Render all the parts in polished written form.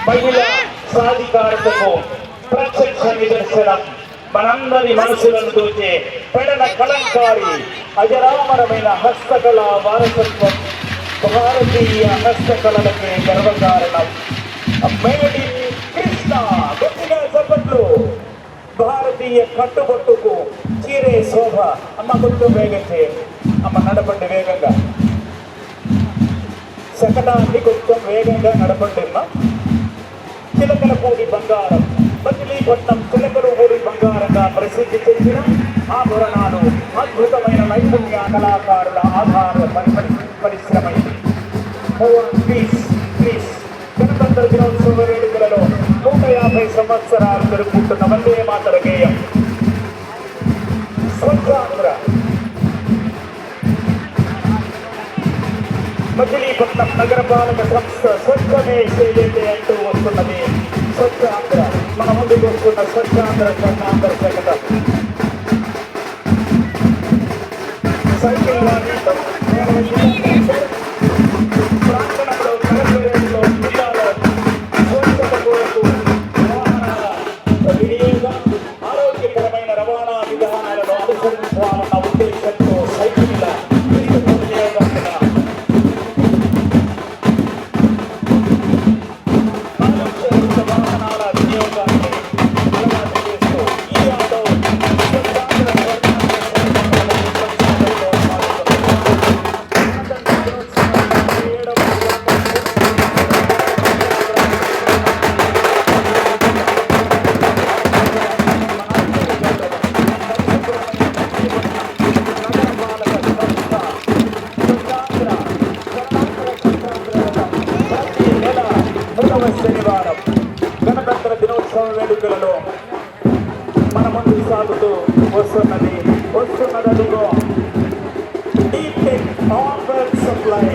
మహిళా సాధికారతకు ప్రత్యక్ష నిదర్శనం. మనందరి మనసులను దోచే పెడన కలంకారి అజరామరమైన హస్తకళ వారసత్వం. భారతీయ హస్తకళలకే గర్వకారణం. Made in Krishna. గట్టిగా చెప్పట్లు. భారతీయ కట్టుబొట్టుకు చీరే శోభ. అమ్మ కొంచెం వేగం చేయండి. అమ్మ నడపండి వేగంగా. శకటాన్ని కొంచెం వేగంగా నడపండి అమ్మ. చిలకలపూడి బంగారం. మచిలీపట్నం చిలకలపూడి బంగారంగా ప్రసిద్ధి చెందిన ఆభరణాలు అద్భుతమైన నైపుణ్య కళాకారుల ఆధార పరిశ్రమ. గణతంత్ర దినోత్సవ వేడుకలలో 150 సంవత్సరాలు జరుపుకుంటున్న వందే మాతర గేయం. స్వచ్ఛాంధ్ర. మచిలీపట్నం నగరపాలక సంస్థ స్వచ్ఛమే సేయతే అంటూ వస్తున్నది. స్వచ్ఛాంధ్ర. మన ముందుకు వస్తున్న స్వచ్ఛాంధ్ర స్వర్ణాంధ్ర శకటం. సైకిల్ ప్రాంగణంలో కలెక్టరేట్లో జిల్లాలో స్వచ్ఛత కొరకు వినియోగం ఆరోగ్యకరమైన రవాణా విధానాలను అనుసరించాలన్న ఉద్దేశంతో సైకిళ్ల వినియోగం వాహనాల వినియోగాన్ని అలవాటు చేస్తూ ఈ ఆటో శనివారం గణతంత్ర దినోత్సవ వేడుకలలో మన ముందు సాగుతూ వస్తున్నదిగో డీప్ టెక్ ఆఫర్ సప్లై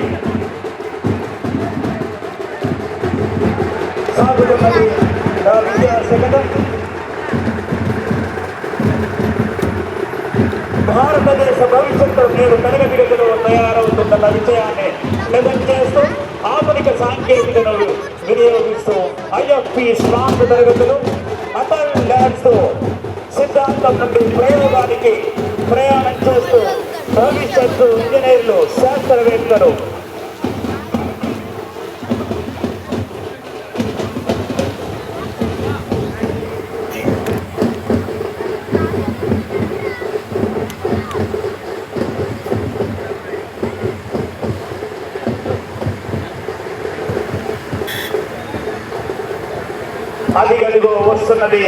సాగుతున్నది. విద్యా శకటం. భారతదేశ భవిష్యత్తు నేడు తరగతి గదిలో తయారవుతున్న విషయాన్ని ప్రజెంట్ చేస్తూ ఆధునిక సాంకేతికతను వినియోగిస్తూ ఐఎఫ్పి స్మార్ట్ తరగతులు అటల్ ల్యాబ్స్ సిద్ధాంతం నుండి ప్రయోగానికి ప్రయాణం చేస్తూ భవిష్యత్తు ఇంజనీర్లు శాస్త్రవేత్తలు అదిగదిగో వస్తున్నది.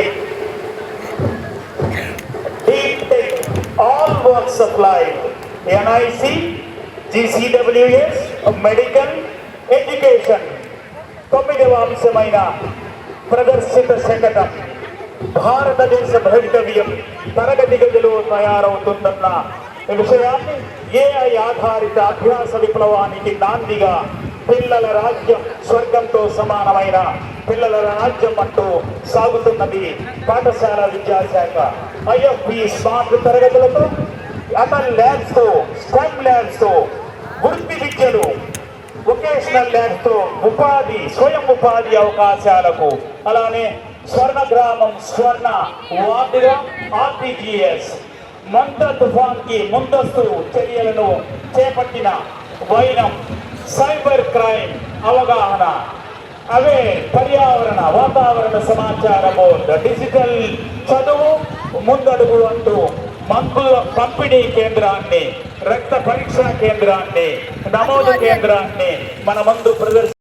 Deep tech all works of life. NIC, GCWS, medical education 9వ అంశమైన ప్రదర్శిత శకటం. భారతదేశ భవితవ్యం తరగతి గదిలో తయారవుతుందన్న విషయాన్ని AI ఆధారిత అభ్యాస విప్లవానికి నాందిగా పిల్లల రాజ్యం స్వర్గంతో సమానమైన పిల్లల రాజ్యం అంటూ సాగుతున్నది పాఠశాల విద్యాశాఖ. ఐఎఫ్పి స్మార్ట్ తరగతులతో అటల్ ల్యాబ్స్ తో స్టెమ్ ల్యాబ్స్ తో వృత్తి విద్యలు వొకేషనల్ ల్యాబ్స్ తో స్వయం ఉపాధి అవకాశాలకు అలానే స్వర్ణ గ్రామం స్వర్ణ వార్డుగా RTGS మంత్ర తుఫాన్ కి ముందస్తు చర్యలను చేపట్టిన వైనం సైబర్ క్రైమ్ అవగాహన అవే పర్యావరణ వాతావరణ సమాచార బోర్డు డిజిటల్ చదువు ముందడుగు అంటూ మందుల పంపిణీ కేంద్రాన్ని రక్త పరీక్షా కేంద్రాన్ని నమోదు కేంద్రాన్ని మన ముందు ప్రదర్శన